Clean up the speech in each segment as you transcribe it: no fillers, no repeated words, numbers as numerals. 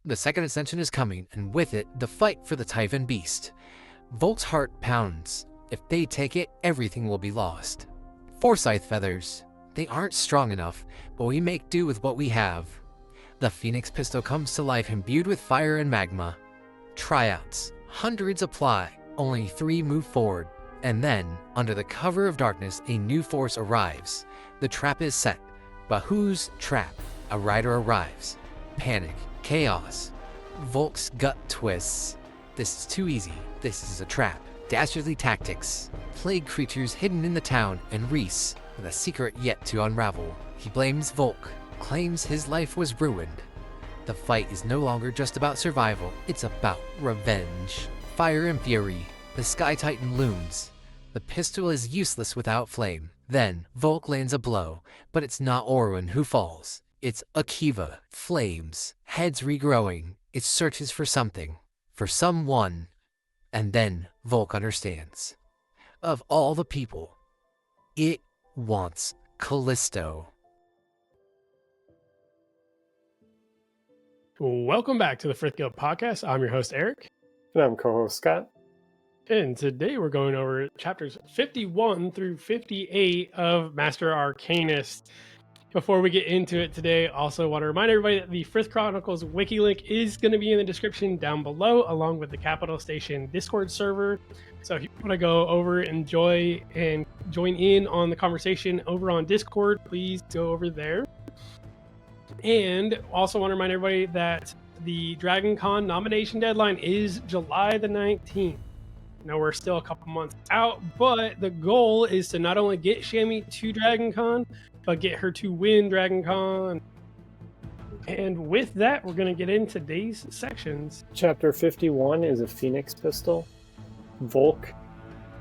The Second Ascension is coming, and with it, the fight for the Typhon Beast. Volke's heart pounds. If they take it, everything will be lost. Forsyth feathers. They aren't strong enough, but we make do with what we have. The Phoenix pistol comes to life imbued with fire and magma. Tryouts. Hundreds apply, only 3 move forward. And then, under the cover of darkness, a new force arrives. The trap is set. But whose trap? A rider arrives. Panic. Chaos. Volke's gut twists. This is too easy. This is a trap. Dastardly tactics. Plague creatures hidden in the town, and Reese, with a secret yet to unravel. He blames Volke, claims his life was ruined. The fight is no longer just about survival, it's about revenge. Fire and fury. The Sky Titan looms. The pistol is useless without flame. Then, Volke lands a blow, but it's not Orwin who falls. It's Akiva. Flames. Heads regrowing. It searches for something. For someone. And then, Volke understands. Of all the people, it wants Callisto. Welcome back to the Frith Guild podcast. I'm your host, Eric. And I'm co-host Scott. And today we're going over chapters 51 through 58 of Master Arcanist. Before we get into it today, also want to remind everybody that the Frith Chronicles Wiki link is going to be in the description down below, along with the Capital Station Discord server. So if you want to go over, enjoy, and join in on the conversation over on Discord, please go over there. And also want to remind everybody that the Dragon Con nomination deadline is July the 19th. Now we're still a couple months out, but the goal is to not only get Shammy to Dragon Con, but get her to win Dragon Con. And with that, we're going to get into today's sections. Chapter 51 is a Phoenix pistol. Volke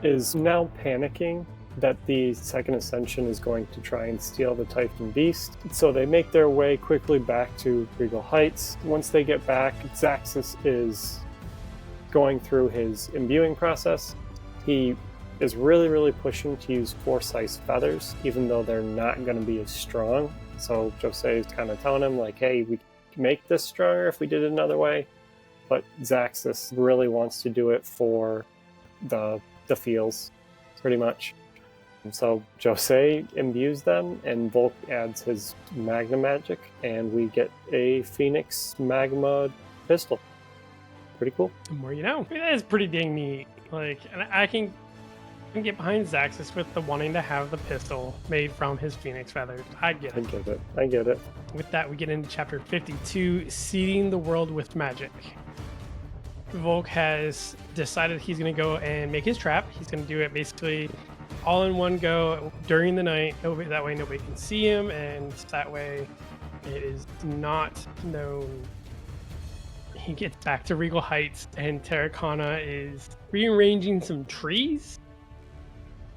is now panicking that the Second Ascension is going to try and steal the Typhon Beast. So they make their way quickly back to Regal Heights. Once they get back, Zaxxas is going through his imbuing process. He is really pushing to use Forsyth's feathers, even though they're not going to be as strong. So Jose is kind of telling him, like, hey, we can make this stronger if we did it another way. But Zaxxas really wants to do it for the feels, pretty much. So Jose imbues them, and Volke adds his magma magic, and we get a Phoenix magma pistol. Pretty cool. The more you know. I mean, that is pretty dang neat. Like, and I can get behind Zaxxas with the wanting to have the pistol made from his Phoenix feathers. I get it. I get it. With that, we get into chapter 52, Seeding the World with Magic. Volke has decided he's going to go and make his trap. He's going to do it basically all in one go during the night. That way nobody can see him, and that way it is not known. He gets back to Regal Heights, and Terracana is rearranging some trees.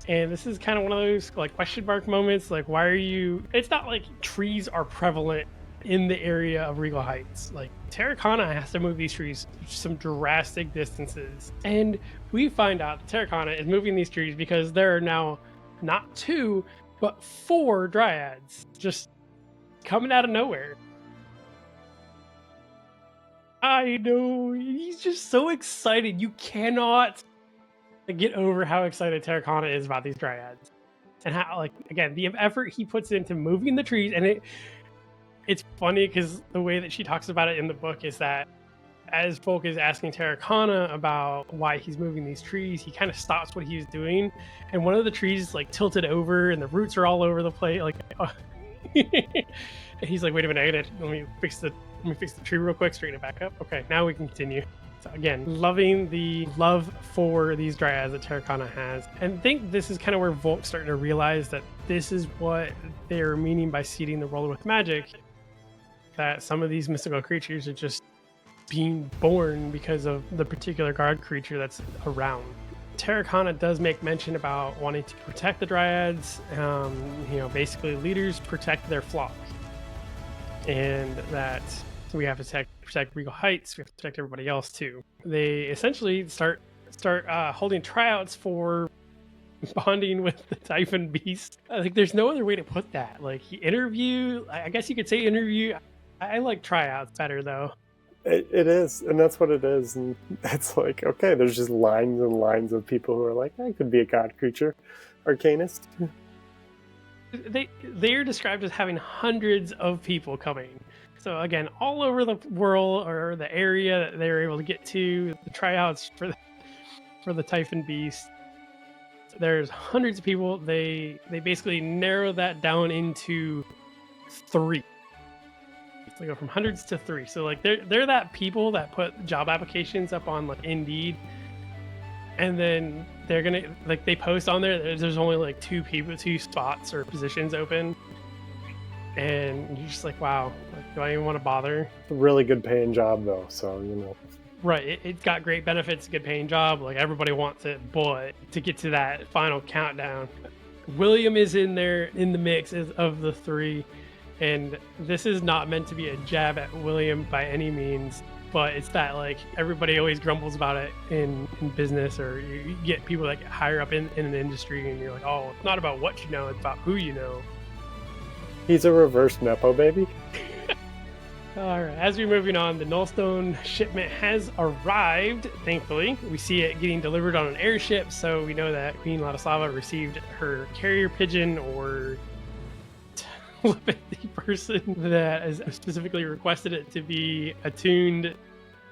And this is kind of one of those like question mark moments. Like, why are you? It's not like trees are prevalent in the area of Regal Heights. Like, Terracana has to move these trees some drastic distances. And we find out that Terracana is moving these trees because there are now not 2, but 4 dryads just coming out of nowhere. I know, he's just so excited. You cannot get over how excited Terracana is about these dryads. And how, like, again, the effort he puts into moving the trees. And it's funny because the way that she talks about it in the book is that as Volke is asking Terracana about why he's moving these trees, he kind of stops what he's doing. And one of the trees like tilted over and the roots are all over the place. Like, he's like, wait a minute, let me fix the tree real quick, straighten it back up. Okay, now we can continue. So again, loving the love for these dryads that Terracana has. And I think this is kind of where Volke's starting to realize that this is what they're meaning by seeding the world with magic. That some of these mystical creatures are just being born because of the particular guard creature that's around. Terracana does make mention about wanting to protect the dryads. Basically leaders protect their flock. And that we have to protect Regal Heights. We have to protect everybody else too. They essentially start holding tryouts for bonding with the Typhon Beast. Like, there's no other way to put that. Like, I guess you could say interview. I like tryouts better though. It is, and that's what it is. And it's like, okay, there's just lines and lines of people who are like, I could be a god creature, arcanist. They're described as having hundreds of people coming. So again, all over the world or the area that they were able to get to, the tryouts for the Typhon Beast. There's hundreds of people. They basically narrow that down into 3. They go from hundreds to 3. So like they're that people that put job applications up on like Indeed, and then they're gonna like they post on there. There's only like 2 spots or positions open, and you're just like, wow, like, do I even want to bother? A really good paying job though, so Right, it's got great benefits, good paying job. Like everybody wants it, but to get to that final countdown, William is in there in the mix of the 3. And this is not meant to be a jab at William by any means, but it's that like everybody always grumbles about it in business, or you get people that get higher up in an industry and you're like, oh, it's not about what you know, it's about who you know. He's a reverse Nepo baby. All right, as we're moving on, the Nullstone shipment has arrived, thankfully. We see it getting delivered on an airship, so we know that Queen Ladislava received her carrier pigeon, or the person that has specifically requested it to be attuned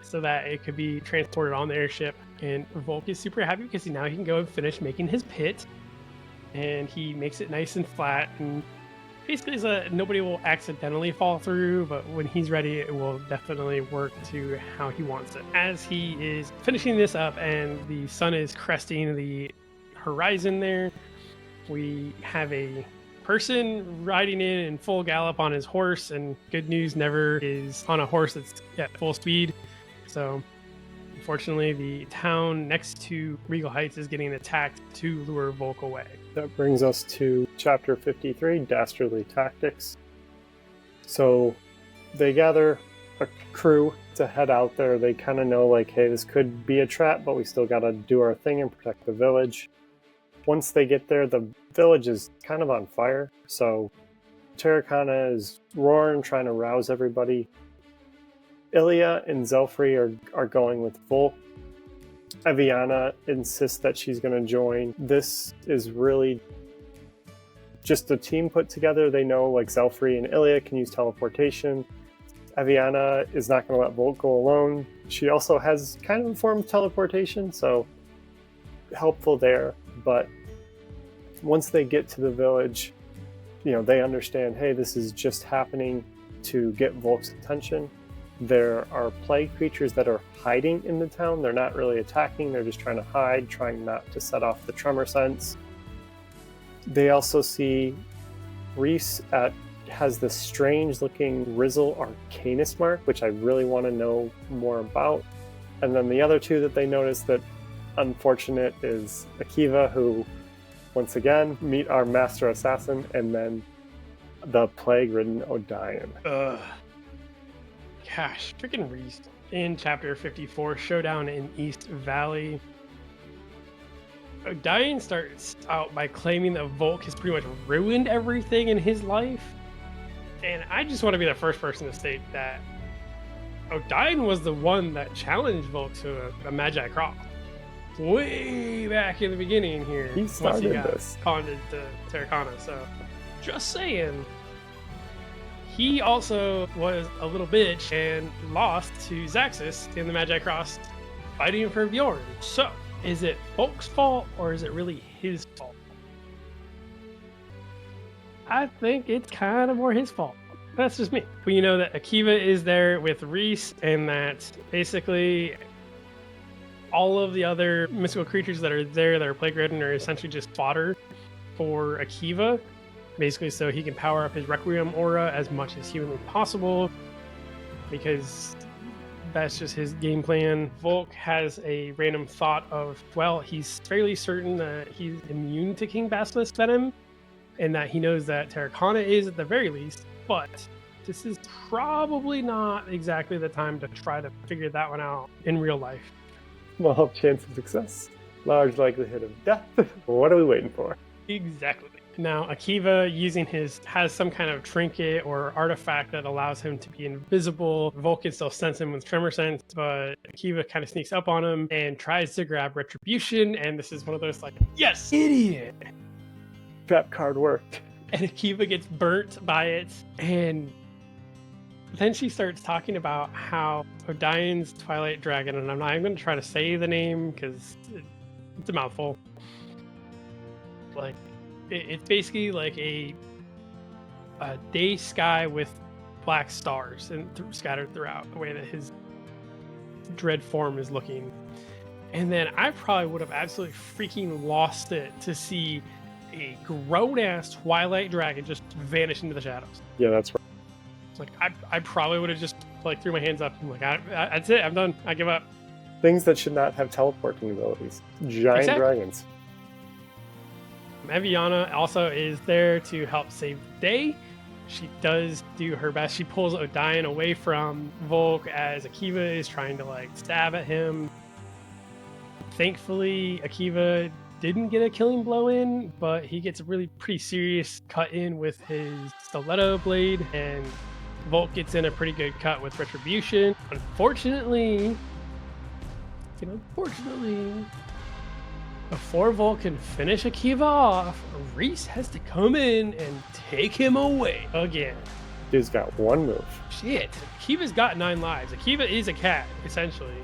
so that it could be transported on the airship. And Volke is super happy because now he can go and finish making his pit, and he makes it nice and flat, and basically nobody will accidentally fall through, but when he's ready it will definitely work to how he wants it. As he is finishing this up and the sun is cresting the horizon there, we have a person riding in full gallop on his horse, and good news never is on a horse that's at full speed. So unfortunately the town next to Regal Heights is getting attacked to lure Volke away. That brings us to chapter 53, Dastardly Tactics. So they gather a crew to head out there. They kind of know like, hey, this could be a trap, but we still got to do our thing and protect the village. Once they get there, the village is kind of on fire, so Terrakanna is roaring, trying to rouse everybody. Ilia and Zelfrey are going with Volke. Eviana insists that she's going to join. This is really just a team put together. They know like Zelfrey and Ilia can use teleportation. Eviana is not going to let Volke go alone. She also has kind of a form of teleportation, so helpful there. But once they get to the village, they understand, hey, this is just happening to get Volke's attention. There are plague creatures that are hiding in the town. They're not really attacking, they're just trying to hide, trying not to set off the tremor sense. They also see Reese has this strange looking Rizzle Arcanist mark, which I really want to know more about. And then the other 2 that they notice that unfortunate is Akiva, who once again meet our master assassin, and then the plague-ridden Odion. Gosh, freaking Reese. In chapter 54, Showdown in East Valley, Odion starts out by claiming that Volke has pretty much ruined everything in his life. And I just want to be the first person to state that Odion was the one that challenged Volke to a Magi Cross. Way back in the beginning here. He started this. Conned to Terrakanna, so just saying. He also was a little bitch and lost to Zaxxas in the Magi Cross fighting for Bjorn. So, is it Volke's fault or is it really his fault? I think it's kind of more his fault. That's just me. We know that Akiva is there with Reese, and that basically all of the other mystical creatures that are there that are plague-ridden are essentially just fodder for Akiva, basically so he can power up his Requiem aura as much as humanly possible, because that's just his game plan. Volke has a random thought of, well, he's fairly certain that he's immune to King Basilisk Venom, and that he knows that Terrakanna is at the very least, but this is probably not exactly the time to try to figure that one out in real life. Small chance of success, large likelihood of death. What are we waiting for? Exactly. Now, Akiva has some kind of trinket or artifact that allows him to be invisible. Volke can still sense him with tremor sense, but Akiva kind of sneaks up on him and tries to grab retribution. And this is one of those like, yes, idiot. Trap card worked. And Akiva gets burnt by it. And then she starts talking about how Odin's Twilight Dragon, and I'm not even going to try to say the name because it's a mouthful. Like, it's basically like a day sky with black stars and scattered throughout the way that his dread form is looking. And then I probably would have absolutely freaking lost it to see a grown-ass Twilight Dragon just vanish into the shadows. Yeah, that's right. It's like I probably would have just like threw my hands up and like that's it, I'm done, I give up. Things that should not have teleporting abilities. Giant dragons. Eviana also is there to help save the day. She does do her best. She pulls Odin away from Volke as Akiva is trying to like stab at him. Thankfully, Akiva didn't get a killing blow in, but he gets a really pretty serious cut in with his stiletto blade, and Volke gets in a pretty good cut with retribution. Unfortunately, before Volke can finish Akiva off, Aris has to come in and take him away again. Dude's got one move. Shit. Akiva's got 9 lives. Akiva is a cat, essentially.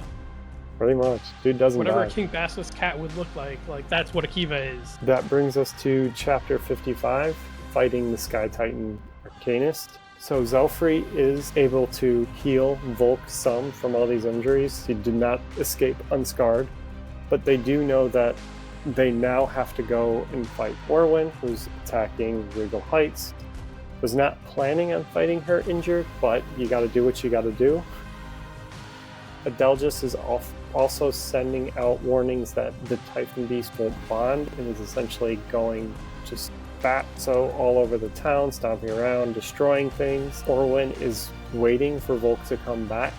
Pretty much. Dude doesn't Whatever die. a King Basilisk's cat would look like that's what Akiva is. That brings us to chapter 55, fighting the Sky Titan Arcanist. So Zelfrey is able to heal Volke some from all these injuries. He did not escape unscarred, but they do know that they now have to go and fight Orwyn, who's attacking Regal Heights. Was not planning on fighting her injured, but you gotta do what you gotta do. Adelgis is also sending out warnings that the Typhon Beast won't bond and is essentially going just fatso all over the town, stomping around, destroying things. Orwyn is waiting for Volke to come back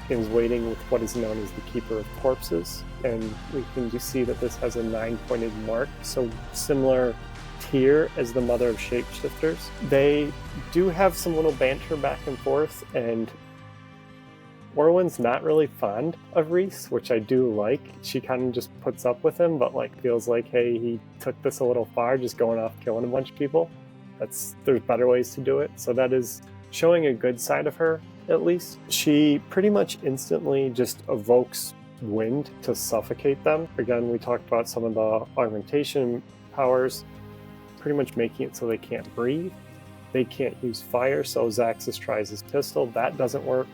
and is waiting with what is known as the Keeper of Corpses. And we can just see that this has a 9-pointed mark, so similar tier as the Mother of Shapeshifters. They do have some little banter back and forth, and Orwyn's not really fond of Reese, which I do like. She kind of just puts up with him, but like feels like, hey, he took this a little far, just going off killing a bunch of people. There's better ways to do it. So that is showing a good side of her, at least. She pretty much instantly just evokes wind to suffocate them. Again, we talked about some of the augmentation powers, pretty much making it so they can't breathe. They can't use fire, so Zaxxas tries his pistol. That doesn't work.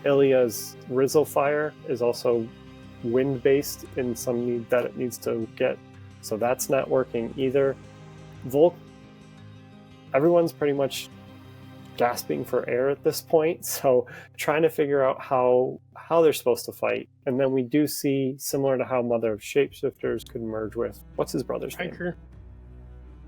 Ilya's Rizzle Fire is also wind-based in some need that it needs to get, so that's not working either. Volke, everyone's pretty much gasping for air at this point, so trying to figure out how they're supposed to fight. And then we do see, similar to how Mother of Shapeshifters could merge with, what's his brother's name? Riker.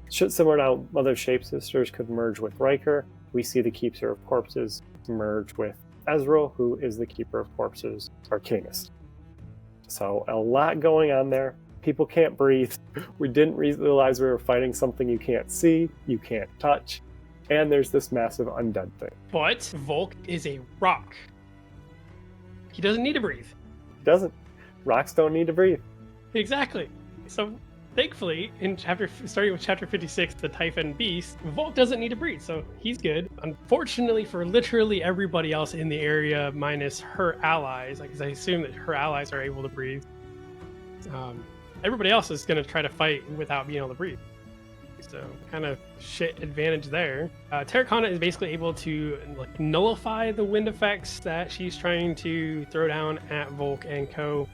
Similar to how Mother of Shapeshifters could merge with Riker, we see the Keeper of Corpses merge with Ezreal, who is the Keeper of Corpses Arcanist. So a lot going on there. People can't breathe. We didn't realize we were fighting something you can't see, you can't touch, and there's this massive undead thing. But Volke is a rock. He doesn't need to breathe. He doesn't. Rocks don't need to breathe. Exactly. So thankfully, starting with chapter 56, the Typhon Beast, Volke doesn't need to breathe, so he's good. Unfortunately for literally everybody else in the area, minus her allies, because I assume that her allies are able to breathe, everybody else is going to try to fight without being able to breathe. So kind of shit advantage there. Terraconda is basically able to like nullify the wind effects that she's trying to throw down at Volke and co.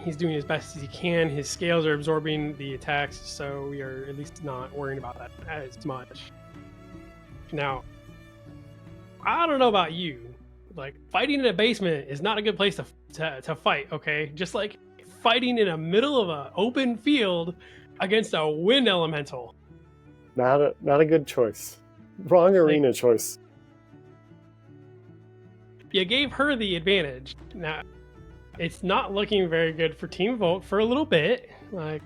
He's doing as best as he can. His scales are absorbing the attacks, so we are at least not worrying about that as much. Now, I don't know about you, like fighting in a basement is not a good place to fight. Okay, just like fighting in the middle of an open field against a wind elemental. Not a good choice. Wrong arena choice. You gave her the advantage. Now, it's not looking very good for Team Volke for a little bit. Like,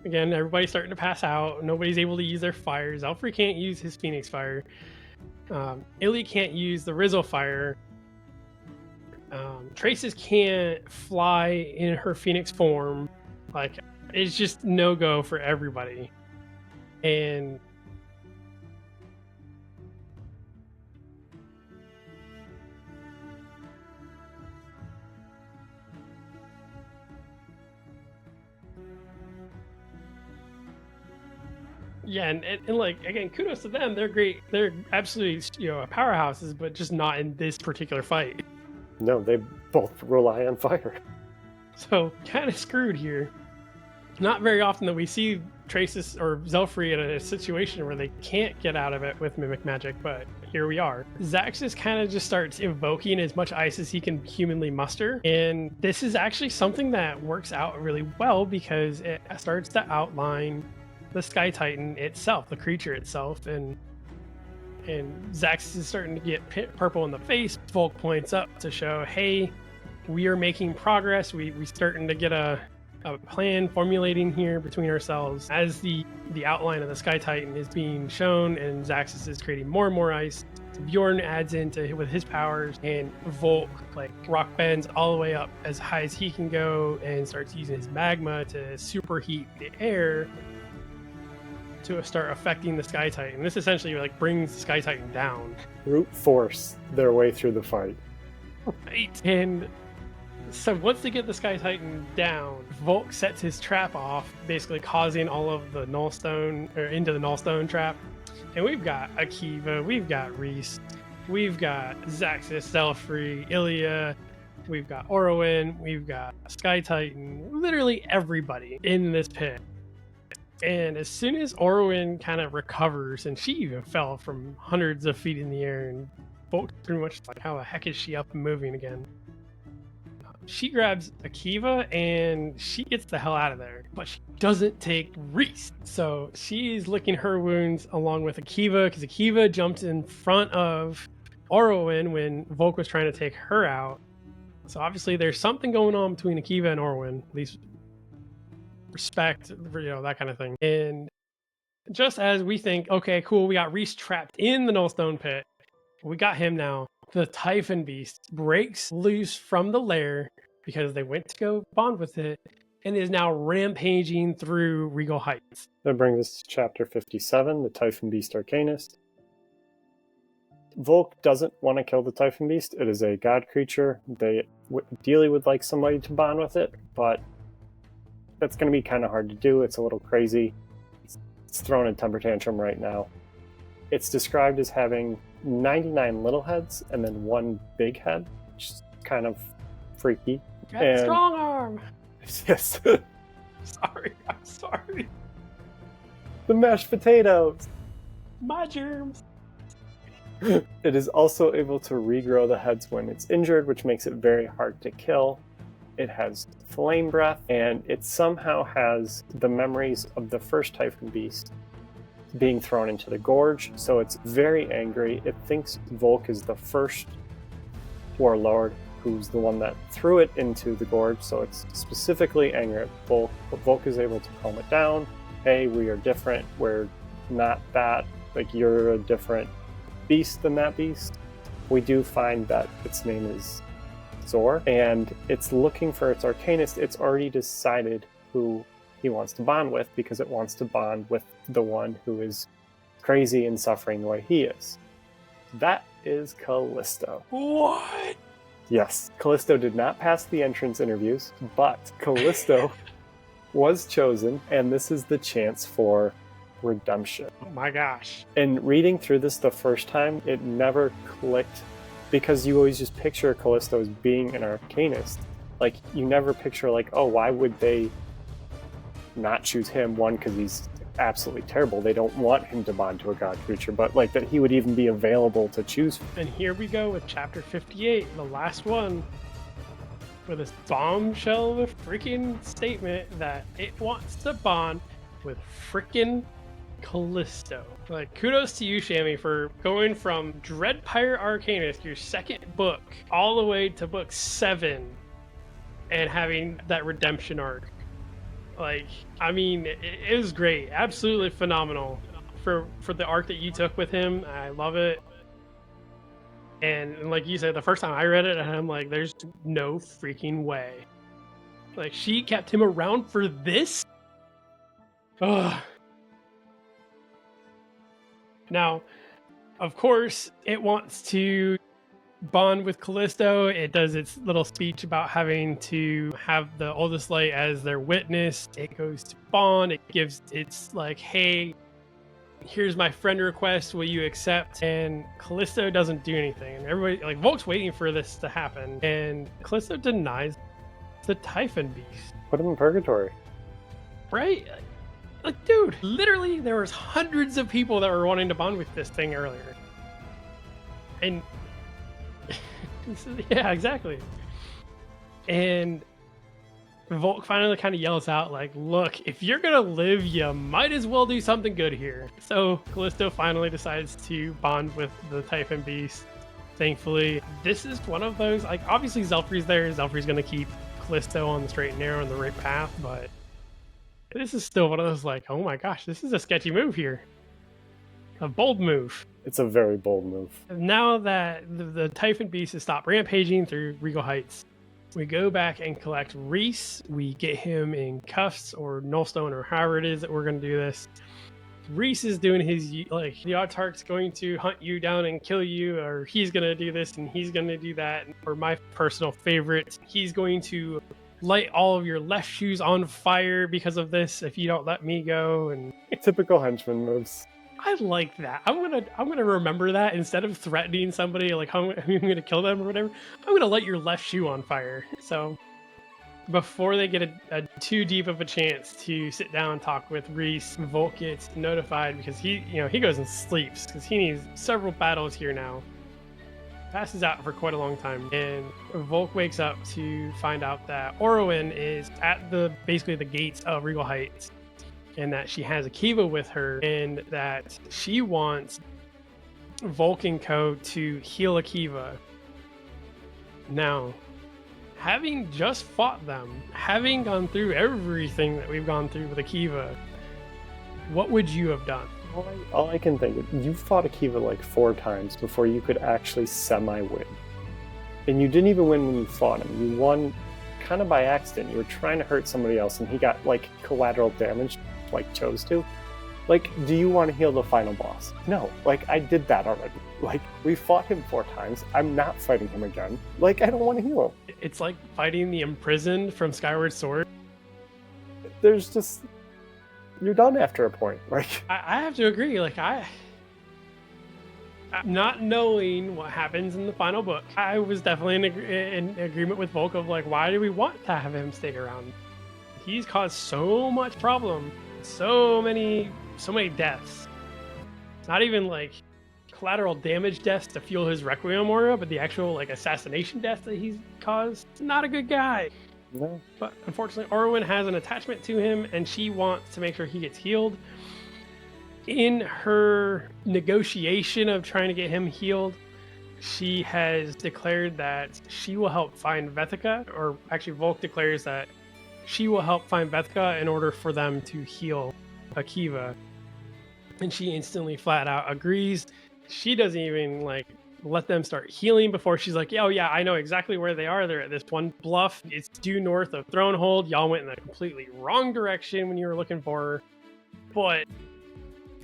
Again, everybody's starting to pass out. Nobody's able to use their fire. Zelfrey can't use his Phoenix fire. Illy can't use the Rizzo fire. Traces can't fly in her Phoenix form. Like, it's just no go for everybody. And yeah, and like, again, kudos to them. They're great. They're absolutely, powerhouses, but just not in this particular fight. No, they both rely on fire. So kind of screwed here. Not very often that we see Traces or Zelfrey in a situation where they can't get out of it with Mimic Magic, but here we are. Zaxxas kind of just starts evoking as much ice as he can humanly muster, and this is actually something that works out really well because it starts to outline the Sky Titan itself, the creature itself, and Zaxxas is starting to get purple in the face. Volke points up to show, hey, we are making progress. We starting to get a plan formulating here between ourselves. As the outline of the Sky Titan is being shown and Zaxxas is creating more and more ice, Bjorn adds into with his powers, and Volke like rock bends all the way up as high as he can go and starts using his magma to superheat the air to start affecting the Sky Titan. This essentially like brings the Sky Titan down. Brute force their way through the fight. Right. And so once they get the Sky Titan down, Volke sets his trap off, basically causing all of the Nullstone, or into the Nullstone trap. And we've got Akiva, we've got Reese, we've got Zaxxas, Zelfrey, Ilya, we've got Orowin, we've got Sky Titan, literally everybody in this pit. And as soon as Orowin kind of recovers, and she even fell from hundreds of feet in the air, and Volke's pretty much like, how the heck is she up and moving again? She grabs Akiva and she gets the hell out of there, but she doesn't take Reese. So she's licking her wounds along with Akiva, because Akiva jumped in front of Orowin when Volke was trying to take her out. So obviously there's something going on between Akiva and Orowin, at least respect, that kind of thing. And just as we think, okay, cool, we got Reese trapped in the Nullstone pit, we got him now, the Typhon Beast breaks loose from the lair because they went to go bond with it and is now rampaging through Regal Heights. That brings us to chapter 57, the Typhon Beast Arcanist. Volke doesn't want to kill the Typhon Beast. It is a god creature. They ideally would like somebody to bond with it, but that's going to be kind of hard to do. It's a little crazy. It's throwing a temper tantrum right now. It's described as having 99 little heads and then one big head, which is kind of freaky. Got strong arm. Yes. I'm sorry. The mashed potatoes. My germs. It is also able to regrow the heads when it's injured, which makes it very hard to kill. It has flame breath, and it somehow has the memories of the first Typhon Beast being thrown into the gorge, so it's very angry. It thinks Volke is the first warlord who's the one that threw it into the gorge, so it's specifically angry at Volke, but Volke is able to calm it down. Hey, we are different, we're not that, like, you're a different beast than that beast. We do find that its name is Zor, and it's looking for its Arcanist. It's already decided who he wants to bond with, because it wants to bond with the one who is crazy and suffering the way he is. That is Callisto. What? Yes, Callisto did not pass the entrance interviews, but Callisto was chosen, and this is the chance for redemption. Oh my gosh. And reading through this the first time, it never clicked, because you always just picture Callisto as being an Arcanist. Like, you never picture, like, oh, why would they not choose him? One, because he's absolutely terrible. They don't want him to bond to a god creature, but like that he would even be available to choose. And here we go with chapter 58, the last one, with this bombshell of a freaking statement that it wants to bond with freaking Callisto. Like, kudos to you, Shammy, for going from Dread Pirate Arcanist, your second book, all the way to book 7 and having that redemption arc. Like, I mean, it was great, absolutely phenomenal for the arc that you took with him. I love it. And like you said, the first time I read it, I'm like, there's no freaking way. Like, she kept him around for this? Ugh. Now, of course, it wants to bond with Callisto. It does its little speech about having to have the Oldest Light as their witness. It goes to bond. It gives its like, hey, here's my friend request. Will you accept? And Callisto doesn't do anything. And everybody, like, Volk's waiting for this to happen. And Callisto denies the Typhon Beast. Put him in purgatory. Right? Like, dude, literally there was hundreds of people that were wanting to bond with this thing earlier. And yeah, exactly. And Volk finally kind of yells out, like, look, if you're gonna live, you might as well do something good here. So Callisto finally decides to bond with the Typhon Beast. Thankfully, this is one of those, like, obviously Zelfri's there. Zelfri's gonna keep Callisto on the straight and narrow and the right path, but this is still one of those, like, oh my gosh, this is a sketchy move here. A bold move. It's a very bold move. Now that the Typhon Beast has stopped rampaging through Regal Heights, we go back and collect Reese. We get him in cuffs or Nullstone or however it is that we're going to do this. Reese is doing his, like, the Autarch's going to hunt you down and kill you, or he's going to do this and he's going to do that. Or my personal favorite, he's going to light all of your left shoes on fire because of this if you don't let me go. And typical henchman moves. I like that. I'm gonna remember that. Instead of threatening somebody like I'm gonna kill them or whatever, I'm gonna light your left shoe on fire. So before they get a too deep of a chance to sit down and talk with Reese, Volk gets notified because he goes and sleeps because he needs several battles here now. Passes out for quite a long time, and Volk wakes up to find out that Orowin is at basically the gates of Regal Heights, and that she has Akiva with her, and that she wants Volk and Co. to heal Akiva. Now, having just fought them, having gone through everything that we've gone through with Akiva, what would you have done? All I can think of, you fought Akiva like 4 times before you could actually semi-win. And you didn't even win when you fought him. You won kind of by accident. You were trying to hurt somebody else and he got like collateral damage, like chose to. Like, do you want to heal the final boss? No, like, I did that already. Like, we fought him 4 times. I'm not fighting him again. Like, I don't want to heal him. It's like fighting the imprisoned from Skyward Sword. There's just... You're done after a point. Like, I have to agree. Like, not knowing what happens in the final book, I was definitely in agreement with Volk of, like, why do we want to have him stay around? He's caused so much problem, so many deaths. Not even like collateral damage deaths to fuel his Requiem aura, but the actual like assassination deaths that he's caused. Not a good guy. no. But unfortunately, Orowin has an attachment to him, and she wants to make sure he gets healed. In her negotiation of trying to get him healed, she has declared that she will help find Vethika, or actually Volk declares that she will help find Vethika in order for them to heal Akiva. And she instantly flat out agrees. She doesn't even like let them start healing before she's like, oh yeah, I know exactly where they are. They're at this one bluff. It's due north of Thronehold. Y'all went in a completely wrong direction when you were looking for her. But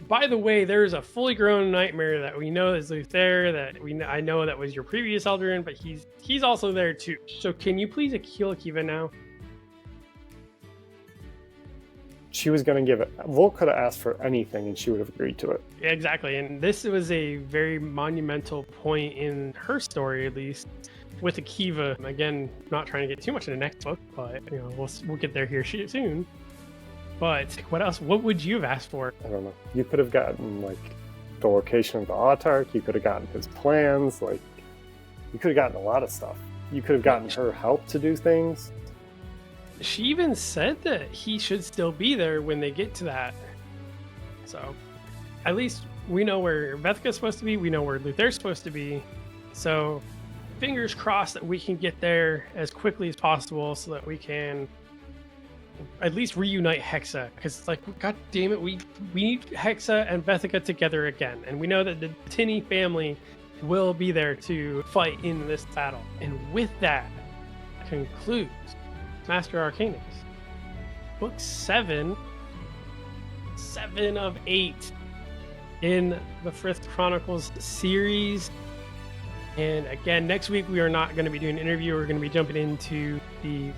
by the way, there's a fully grown nightmare that we know is there, that I know that was your previous Eldarin, but he's also there too. So can you please heal Akiva now? She was going to give it. Volk could have asked for anything and she would have agreed to it. Yeah, exactly. And this was a very monumental point in her story, at least, with Akiva. Again, not trying to get too much in the next book, but we'll get there here soon. But what else? What would you have asked for? I don't know. You could have gotten like the location of the Autarch. You could have gotten his plans. Like, you could have gotten a lot of stuff. You could have gotten her help to do things. She even said that he should still be there when they get to that. So, at least we know where Vethika's supposed to be. We know where Luther's supposed to be. So, fingers crossed that we can get there as quickly as possible so that we can at least reunite Hexa, because it's like, god damn it, we need Hexa and Vethika together again, and we know that the Tinny family will be there to fight in this battle. And with that concludes Master Arcanist, book 7 of 8 in the Frith Chronicles series. And again, next week we are not going to be doing an interview. We're going to be jumping into the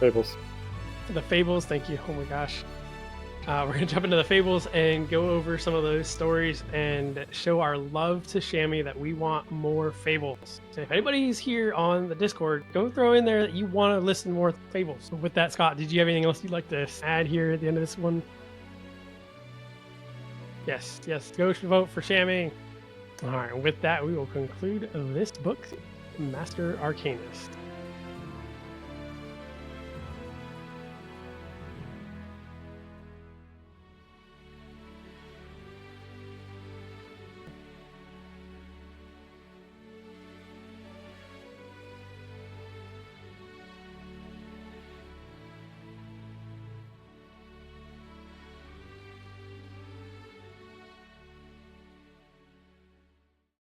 Fables. Thank you. Oh my gosh. We're going to jump into the Fables and go over some of those stories and show our love to Shammy that we want more Fables. So if anybody's here on the Discord, go throw in there that you want to listen more Fables. So with that, Scott, did you have anything else you'd like to add here at the end of this one? Yes, go vote for Shammy. All right, with that, we will conclude this book, Master Arcanist.